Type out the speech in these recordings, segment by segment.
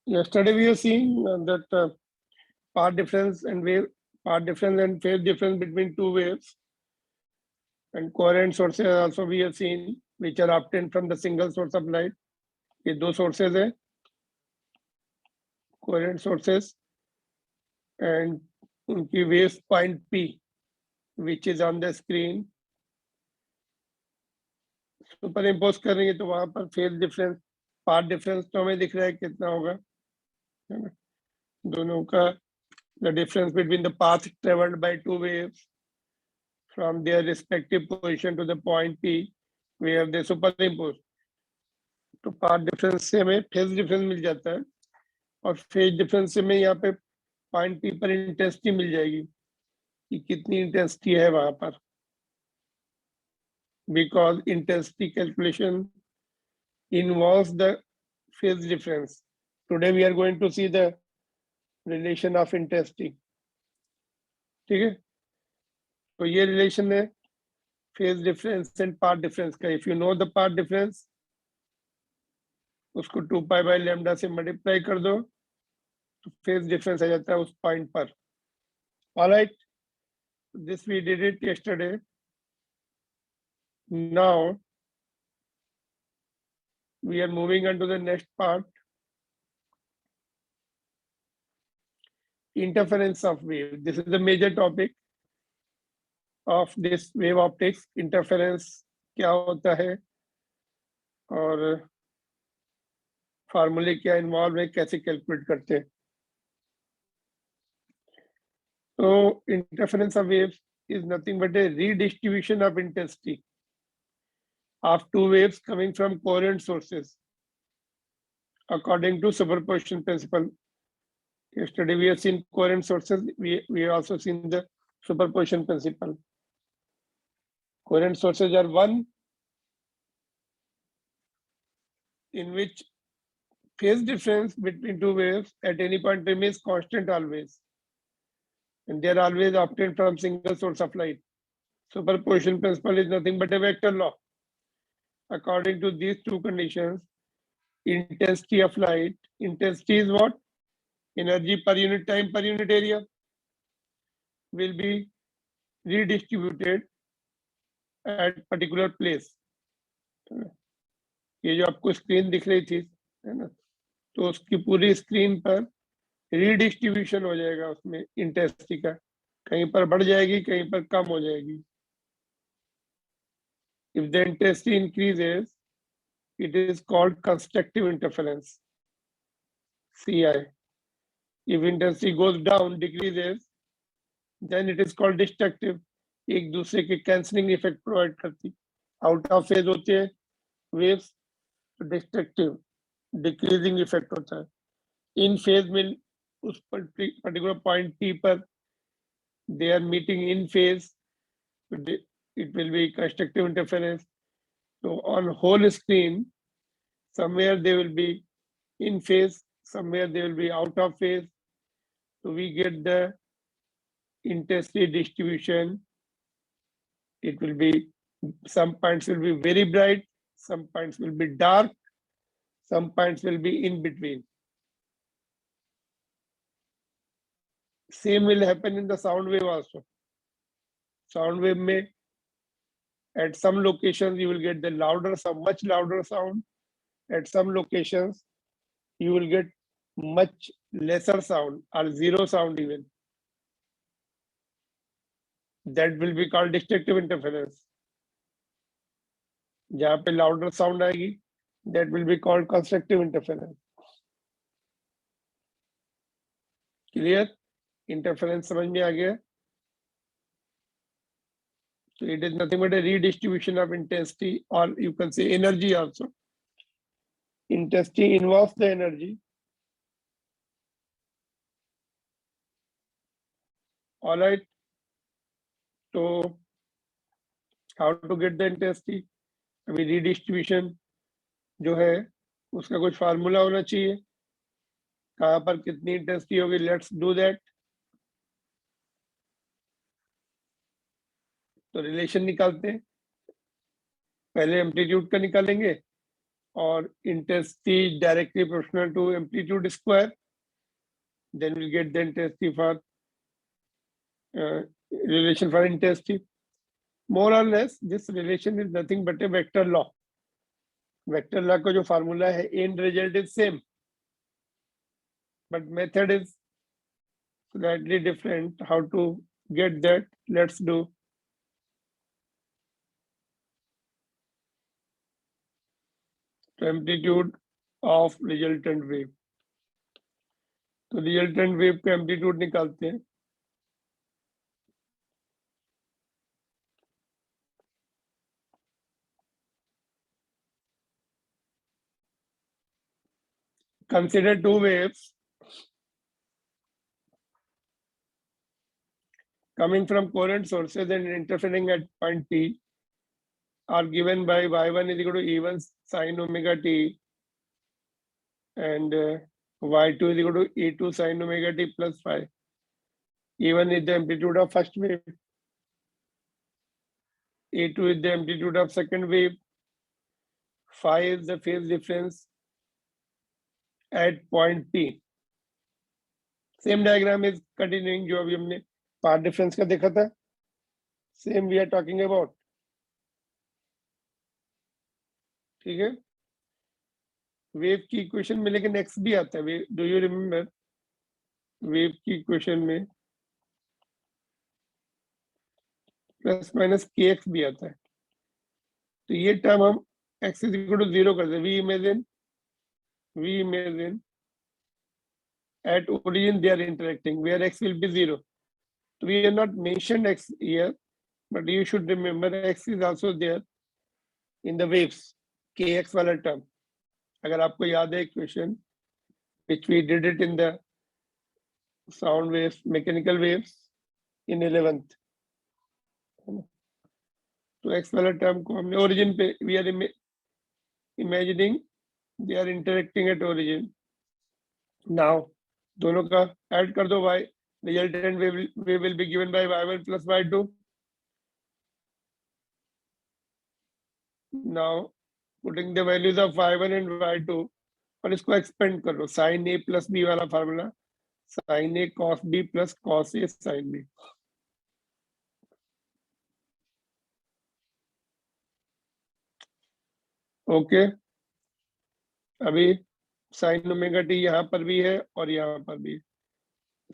Yesterday we have seen that path difference and phase difference between two waves, and coherent sources also we have seen, which are obtained from the single source of light. ये दो sources है, coherent sources, and उनकी waves point P, which is on the screen, super impose करेंगे तो वहां पर phase difference, path difference तो हमें दिख रहा है कितना होगा, है ना, दोनों का, the difference between the path travelled by two waves from their respective position to the point P where they superimpose. तो पाथ डिफरेंस से हमें फेज डिफरेंस मिल जाता है, और फेज डिफरेंस से हमें यहाँ पे पॉइंट पी पर इंटेंसिटी मिल जाएगी कि कितनी इंटेंसिटी है वहां पर, because intensity calculation involves the phase difference. Today we are going to see the relation of intensity. ठीक है, तो ये रिलेशन है phase difference and path difference का। If you know the path difference, उसको 2 पाई बाय लैम्डा से multiply कर दो तो फेज डिफरेंस आ जाता है उस पॉइंट पर। Alright, this we did it yesterday. Now we are moving on to the next part, interference of wave. This is the major topic of this wave optics. Interference क्या होता है और फार्मूले क्या इन्वॉल्व है, कैसे कैलकुलेट करते हैं। तो interference of waves is nothing but a redistribution of intensity of two waves coming from coherent sources according to superposition principle. Yesterday we have seen coherent sources, we have also seen the superposition principle. Coherent sources are one in which phase difference between two waves at any point remains constant always, and they are always obtained from single source of light. Superposition principle is nothing but a vector law. According to these two conditions, intensity of light, intensity is what? Energy per unit time per unit area, will be redistributed at particular place. ये जो आपको screen दिख रही थी, है ना, तो उसकी पूरी स्क्रीन पर रीडिस्ट्रीब्यूशन हो जाएगा उसमें इंटेंसिटी का, कहीं पर बढ़ जाएगी, कहीं पर कम हो जाएगी। If the intensity increases, it is called constructive interference, CI. If intensity goes down, decreases, then it is called destructive. एक दूसरे के कैंसलिंग इफेक्ट प्रोवाइड करती, आउट ऑफ फेज होते हैं वेव्स, डिस्ट्रक्टिव डिक्रीजिंग इफेक्ट होता है। इन फेज में उस पर्टिकुलर पॉइंट पी पर they are meeting in phase, it will be constructive interference. So on whole screen, somewhere they will be in phase, somewhere they will be out of phase. So we get the intensity distribution. It will be, some points will be very bright, some points will be dark, some points will be in between. Same will happen in the sound wave also. Sound wave may, at some locations you will get the louder sound, much louder sound. At some locations you will get much lesser sound or zero sound even. That will be called destructive interference. जहाँ पे louder sound आएगी, that will be called constructive interference. Clear? Interference समझ में आ गया? So it is nothing but a redistribution of intensity, or you can say energy also. Intensity involves the energy. All right. So how to get the intensity? अभी redistribution जो है उसका कुछ formula होना चाहिए, कहाँ पर कितनी इंटेंसिटी होगी। Let's do that. तो रिलेशन निकालते हैं, पहले एम्पलीट्यूड का निकालेंगे or intensity directly proportional to amplitude square, then we'll get the intensity for relation for intensity. More or less, this relation is nothing but a vector law. Vector law का जो formula है, end result is same, but method is slightly different. How to get that? Let's do. Amplitude of resultant wave. तो resultant wave का amplitude निकालते हैं. Consider two waves coming from coherent sources and interfering at point T are given by y1 is equal to E1 sin omega t and y2 is equal to E2 sin omega t plus phi. E1 is the amplitude of first wave. E2 is the amplitude of second wave. Phi is the phase difference at point P. Same diagram is continuing जो अभी हमने path difference का देखा था. Same we are talking about. ठीक है. Wave की equation में लेकिन x भी आता है. डू यू रिमेम्बर वेव की इक्वेशन में प्लस माइनस के एक्स भी आता है. तो ये टर्म हम x इज इक्वल टू 0 करते हैं. We imagine at origin they are interacting where x will be 0. So we have not mentioned x here, but you should remember x is also there in the waves. kx वाला term. अगर आपको याद है equation which we did it in the sound waves, mechanical waves in 11th. तो x वाला term को हमने origin पे we are imagining they are interacting at origin. Now दोनों का ऐड कर दो y, resultant wave will be given by y1 plus y2. Now putting the values of y1 and y2 और इसको एक्सपेंड कर लो. sin a plus b वाला formula, sin a cos b plus cos a sin b. Okay. अभी sin omega T यहाँ पर भी है और यहाँ पर भी,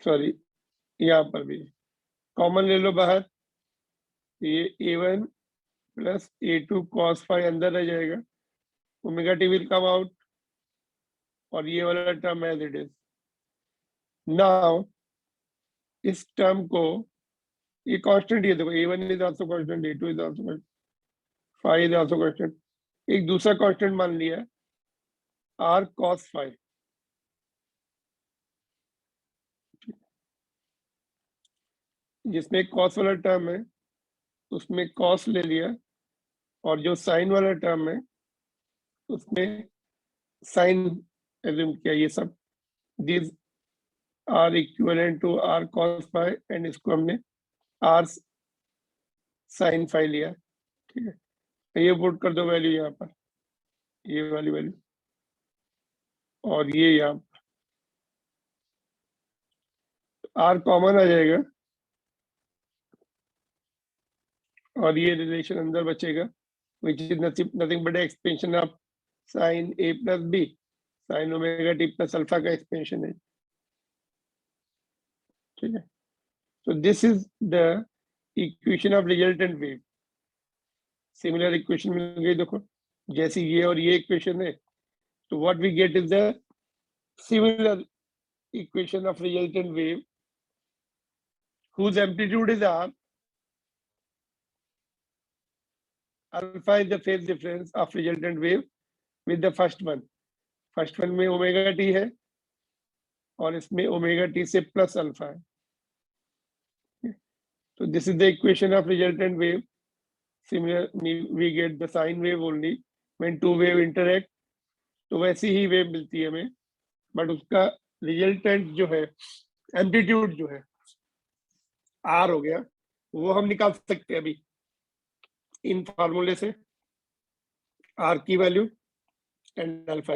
सॉरी यहाँ पर भी. कॉमन ले लो बाहर. ये a1 plus a2 cos phi अंदर रह जाएगा. Omega T will come out और ये वाला term as it is. Now इस टर्म को ये कांस्टेंट, ये देखो a1 is also constant, a2 is also constant, phi is also constant. एक दूसरा कांस्टेंट मान लिया r cos phi. जिसमें cos वाला टर्म है उसमें cos ले लिया और जो sin वाला टर्म है उसमें sin एज्यूम किया. ये सब these are equivalent to r cos phi and इसको हमने r sin phi लिया. ठीक है. ये पुट कर दो वैल्यू यहाँ पर, ये वाली वैल्यू और ये यहाँ पर r कॉमन आ जाएगा और ये रिलेशन अंदर बचेगा which is nothing but expansion of sin a plus b. sin omega t plus alpha का expansion है. ठीक है. So this is the equation of resultant wave. Similar equation मिल गई देखो, जैसे ये और ये equation है. So what we get is the similar equation of resultant wave whose amplitude is r. Alpha is the phase difference of resultant wave with the first one. First one में omega T है और इसमें omega T से plus alpha है. So this is the equation of resultant wave. Similarly, we get the sine wave only when two wave interact. तो वैसी ही wave मिलती है हमें, बट उसका रिजल्टेंट जो है, एम्पलीट्यूड जो है आर हो गया, वो हम निकाल सकते हैं अभी इन फार्मूले से. आर की value and alpha.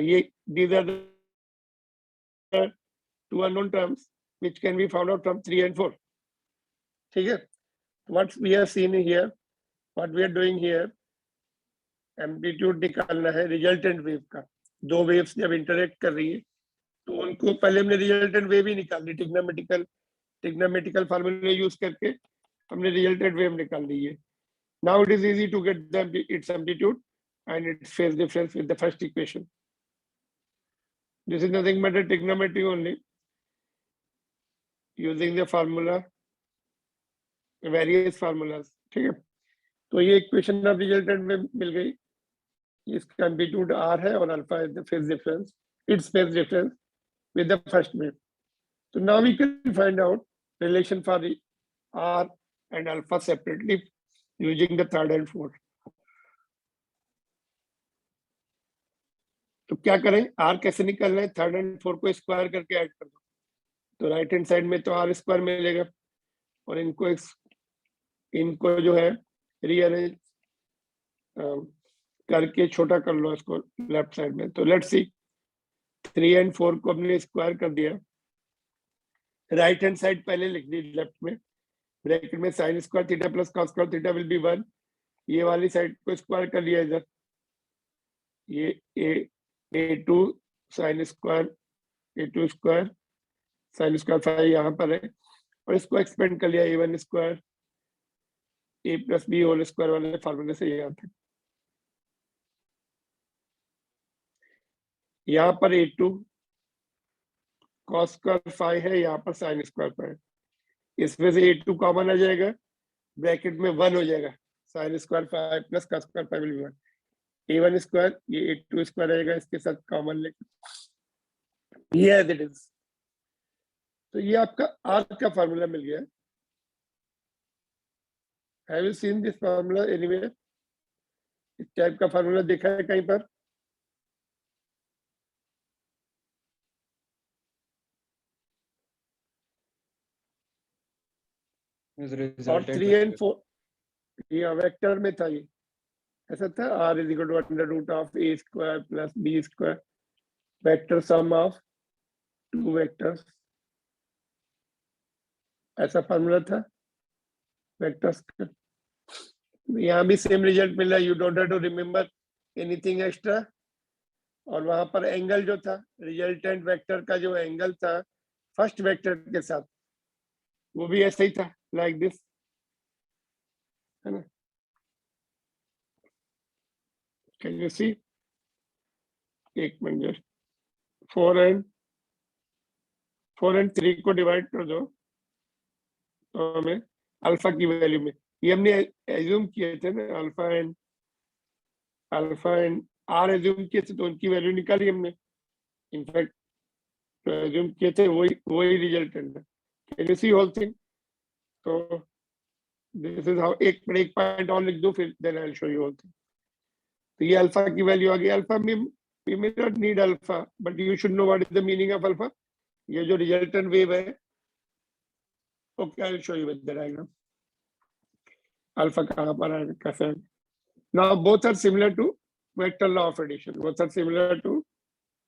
These are the two unknown terms which can be found out from 3 and 4. ठीक है? What we have seen here, what we are doing here, amplitude निकालना है रिजल्टेंट वेव का. दो वेव्स जब interact कर रही है तो उनको पहले हमने रिजल्टेंट वेव ही निकाल ली. टिग्नोमेट्रिकल फार्मूला यूज करके हमने रिजल्टेंट वेव निकाल ली है. Now it is easy to get its amplitude and its phase difference with the first equation. This is nothing but a trigonometry only, using the formula, various formulas. ठीक है? तो ये equation of resultant में मिल गई. इसका amplitude r है और alpha is the phase difference, it's phase difference with the first wave. So now we can find out relation for the r and alpha separately using the third and fourth. तो क्या करें, r कैसे निकालना है? Third and fourth को square करके add कर दो. तो राइट हैंड साइड में तो r स्क्वायर मिलेगा और इनको जो है रीअरेंज करके छोटा कर लो इसको लेफ्ट साइड में. तो लेट्स सी, 3 and 4 को हमने स्क्वायर कर दिया. राइट हैंड साइड पहले लिख दी लेफ्ट में, ब्रैकेट में sine square theta plus cos square theta will be 1. ये वाली साइड को स्क्वायर कर लिया इधर. ये a2 sine square a2 square sine square 5 यहाँ पर है और इसको एक्सपेंड कर लिया a1 square a plus B whole square वाले फार्मूले से यहाँ तक. यहाँ पर a2 cos स्क्वायर 5 है, यहाँ पर साइन स्क्वायर 5. इसमें से a2 कॉमन आ जाएगा, ब्रैकेट में 1 हो जाएगा. Sine square 5 plus cos square 5 will be 1. a1 square ये a2 स्क्वायर आएगा, इसके साथ कॉमन लेकर ये एज इट इज. तो ये आपका r का फार्मूला मिल गया. Have you seen this formula anywhere? इस टाइप का फार्मूला देखा है कहीं पर? और 3 and 4 ये वेक्टर में था. ये ऐसा था, r is equal to under root of a square plus b square vector sum of two vectors. ऐसा फार्मूला था वेक्टर्स का. यहाँ भी सेम रिजल्ट मिला. You don't have to remember anything extra. और वहां पर एंगल जो था, रिजल्टेंट वेक्टर का जो एंगल था फर्स्ट वेक्टर के साथ, वो भी ऐसा ही था, लाइक दिस, है ना? कैन यू सी? एक मिनट, 4 and 3 को डिवाइड कर दो तो हमें अल्फा की वैल्यू में, ये हमने एज्यूम किए थे ना, अल्फा एंड आर एज्यूम किए थे, तो उनकी वैल्यू निकाली हमने. इनफैक्ट तो एज्यूम किए थे वही रिजल्टेंट है. Can you see whole thing? तो दिस इज हाउ. एक पॉइंट और लिख दो, फिर then I will show you whole thing. तो ये अल्फा की वैल्यू आ गई. अल्फा में we may not need alpha, but you should know what is the meaning of alpha. ये जो रिजल्टेंट वेव है, okay I will show you with the diagram. Alpha कहाँ पर है, कैसे? Now both are similar to vector law of addition. Both are similar to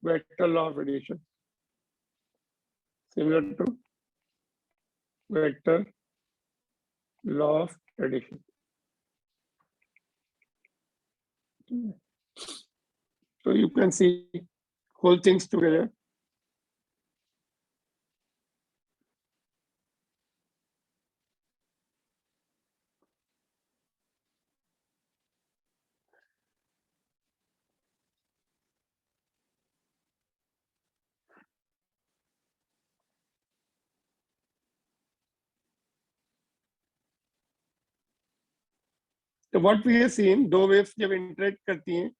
vector law of addition. Similar to vector law of addition. So you can see whole things together. तो what we have seen, दो waves जब interact करती हैं,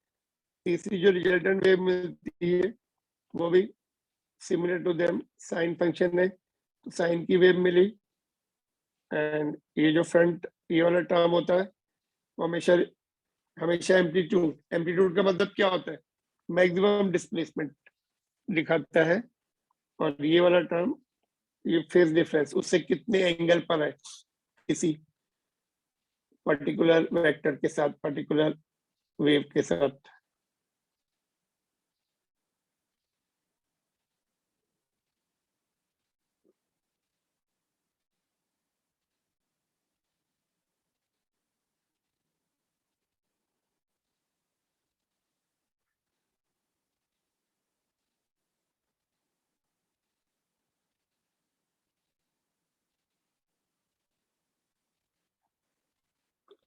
तीसरी जो resultant wave मिलती है वो भी similar to them. Sine function है तो साइन की वेव मिली. एंड ये जो फ्रंट ये वाला टर्म होता है वो हमेशा एम्पलीट्यूड का मतलब क्या होता है? मैक्सिमम डिस्प्लेसमेंट दिखाता है. और ये वाला टर्म, ये फेज डिफरेंस, उससे कितने एंगल पर है किसी पर्टिकुलर वेक्टर के साथ, पर्टिकुलर वेव के साथ.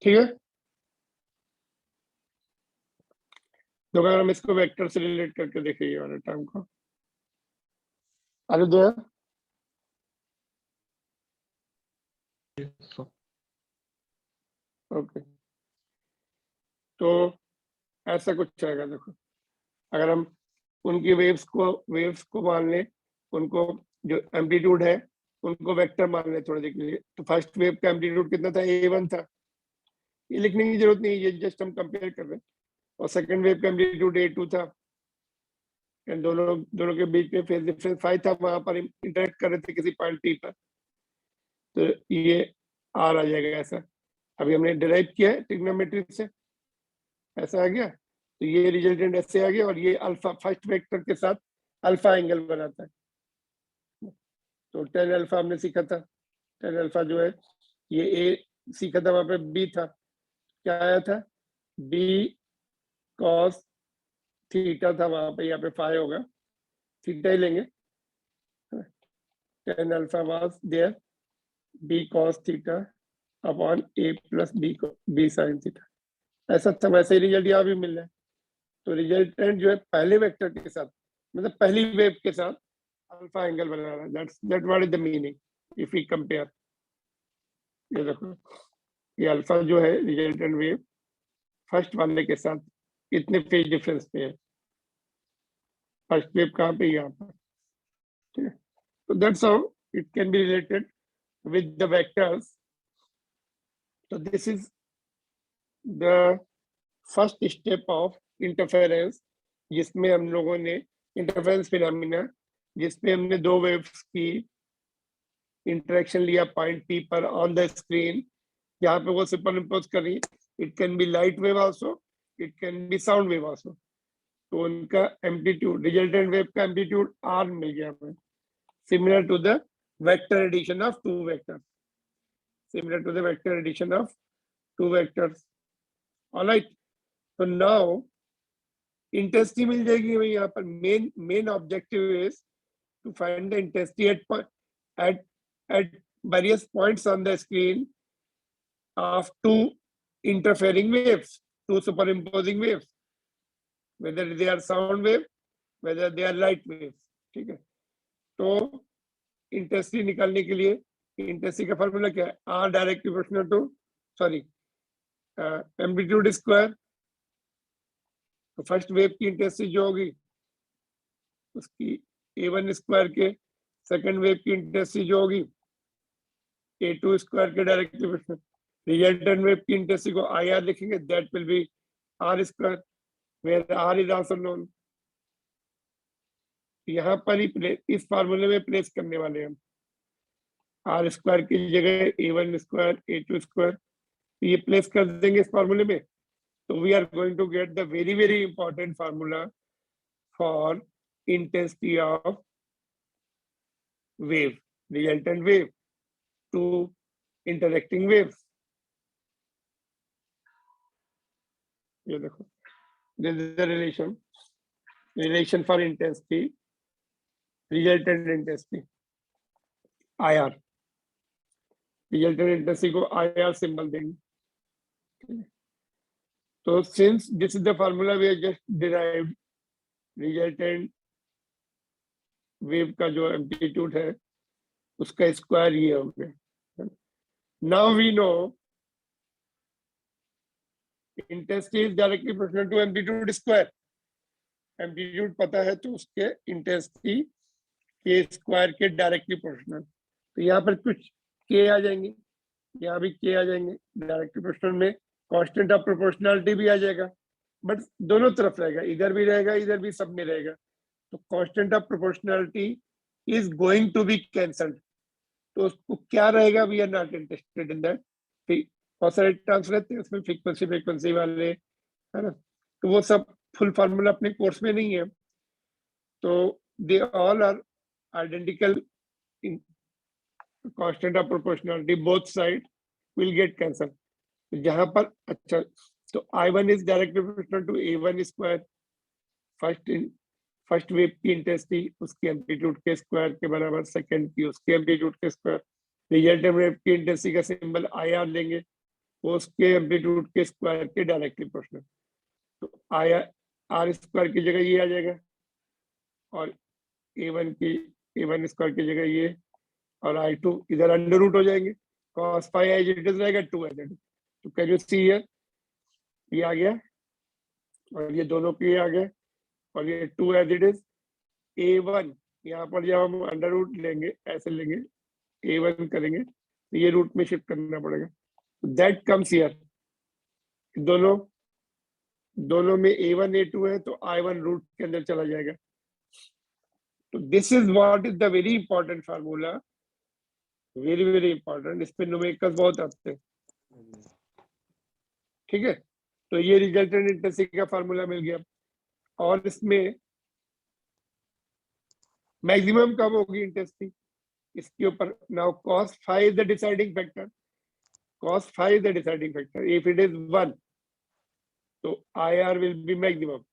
ठीक है। तो अगर हम इसको वेक्टर से रिलेट करके देखेंगे वाले टर्म को, अरे दो, ओके, तो ऐसा कुछ आएगा। देखो, अगर हम उनकी वेव्स को मान लें, उनको जो एम्पलीट्यूड है उनको वेक्टर मान लें थोड़ी देर के लिए, तो फर्स्ट वेव का एम्पलीट्यूड कितना था, a1 था, ये लिखने की जरूरत नहीं, ये जस्ट हम कंपेयर कर रहे हैं। और सेकंड वेव का एम्पलीट्यूड a2 था, दोनों दोनों के बीच में फेज डिफरेंस 5 था, वहां पर इंटरेक्ट कर रहे थे किसी पॉइंट P पर, तो ये R आ जाएगा ऐसा। अभी हमने डिराइव किया है ट्रिग्नोमेट्री से, ऐसा आ गया, तो ये रिजल्टेंट ऐसे आ गया, और ये अल्फा फर्स्ट वेक्टर के साथ अल्फा एंगल बनाता है। तो टेन अल्फा हमने सीखा था, टेन अल्फा जो है ये ए सीखा था, वहां पे बी था, क्या आया था, बी कॉस थीटा था वहां पे, यहाँ पे फाई होगा, थीटा ही लेंगे, tan alpha was there B cos theta upon A plus B sine theta, ऐसा था। वैसे ही रिजल्ट यहाँ भी मिल रहा है। तो रिजल्टेंट जो है पहले वेक्टर के साथ, मतलब पहली वेव के साथ अल्फा एंगल बना रहा है, that what is the meaning if we compare. ये देखो, ये अल्फा जो है रिजल्टेंट वेव फर्स्ट वाले के साथ कितने फेज डिफरेंस पे है, फर्स्ट वेव कहाँ पे, यहाँ पर, ठीक है। तो that's how it can be related with the vectors. तो this is the first step of interference, जिसमें हम लोगों ने इंटरफेरेंस फिनोमेना, जिसमें हमने दो वेव्स की इंटरेक्शन लिया पॉइंट P पर ऑन द स्क्रीन, यहाँ पे वो सुपर इम्पोज कर रही है। It can be light wave also, it can be sound wave also. तो उनका एम्पलीट्यूड, रिजल्टेंट वेव का एम्पलीट्यूड R मिल गया हमें, similar to the vector addition of two vectors, similar to the vector addition of two vectors. Alright, तो now intensity मिल जाएगी हमें यहाँ पर। Main objective is to find the intensity at various points on the screen of two interfering waves, two superimposing waves, whether they are sound wave, whether they are light waves, ठीक है। तो intensity निकालने के लिए intensity का formula क्या है, R direct proportional to, sorry, amplitude square. तो फर्स्ट वेव की इंटेंसिटी जो होगी उसकी A1 स्क्वायर के सेकंड वेव की इंटेंसिटी जो होगी A2 स्क्वायर के डायरेक्ट प्रोपोर्शनल। रिजल्टेंट वेव की इंटेंसिटी को IR लिखेंगे, that will be R square, where R is also known. यहाँ पर ही इस फार्मूले में प्लेस करने वाले हम, R स्क्वायर की जगह A1 स्क्वायर A2 स्क्वायर, ये प्लेस कर देंगे इस फार्मूले में। तो we are going to get the very very important formula for intensity of wave, resultant wave two interacting waves. ये देखो, this is the relation for intensity, resultant intensity, IR, resultant intensity को IR symbol देंगे। तो since this is the formula we have just derived, resultant wave का जो amplitude है उसका square ये हो गया। Now we know intensity is directly proportional to amplitude square, amplitude पता है तो उसके इंटेंसिटी के स्क्वायर के डायरेक्टली प्रोपोर्शनल। तो यहाँ पर कुछ के आ जाएंगे, यहाँ भी के आ जाएंगे, डायरेक्टली प्रोपोर्शनल में कांस्टेंट ऑफ प्रोपोर्शनलिटी भी आ जाएगा, बट दोनों तरफ रहेगा, इधर भी रहेगा इधर भी, सब में रहेगा। तो constant of proportionality is going to be cancelled, तो उसको क्या रहेगा, we are not interested in that. बहुत सारे टर्म्स रहते हैं उसमें, फ्रीक्वेंसी वाले, है ना, तो वो सब फुल फार्मूला अपने कोर्स में नहीं है। तो they all are identical in constant of proportionality, both side will get cancel. जहां पर अच्छा, तो I1 इज directly proportional to A1 square, first wave की इंटेंसिटी उसके एम्पलीट्यूड के स्क्वायर के बराबर, सेकंड की उसके एम्पलीट्यूड के स्क्वायर। रिजल्टेंट वेव की इंटेंसिटी का सिंबल IR लेंगे, वो उसके एम्पलीट्यूड के स्क्वायर के डायरेक्टली प्रोपोर्शनल। तो आई आर स्क्वायर की जगह ये आ जाएगा और ए वन स्क्वायर की जगह ये और I2 इधर अंडर रूट हो जाएंगे। cos phi as it is रहेगा 2 एज इट इज। तो कैन यू सी हियर, ये आ गया और ये दोनों के आ गए और ये 2 एज इट इज। A1 यहाँ पर जब हम अंडर रूट लेंगे ऐसे लेंगे, A1 करेंगे तो ये रूट में शिफ्ट करना पड़ेगा। दैट कम्स हियर, दोनों में A1 A2 है तो I1 रूट के अंदर चला जाएगा। तो this is what is the very important formula, very very important. इस पे न्यूमेरिकल्स बहुत आते हैं, ठीक है। तो ये रिजल्टेंट इंटेंसिटी का फार्मूला मिल गया और इसमें मैक्सिमम कब होगी इंटेंसिटी इसके ऊपर। Now cos phi is the deciding factor, cos phi is the deciding factor. If it is 1 तो IR will be maximum,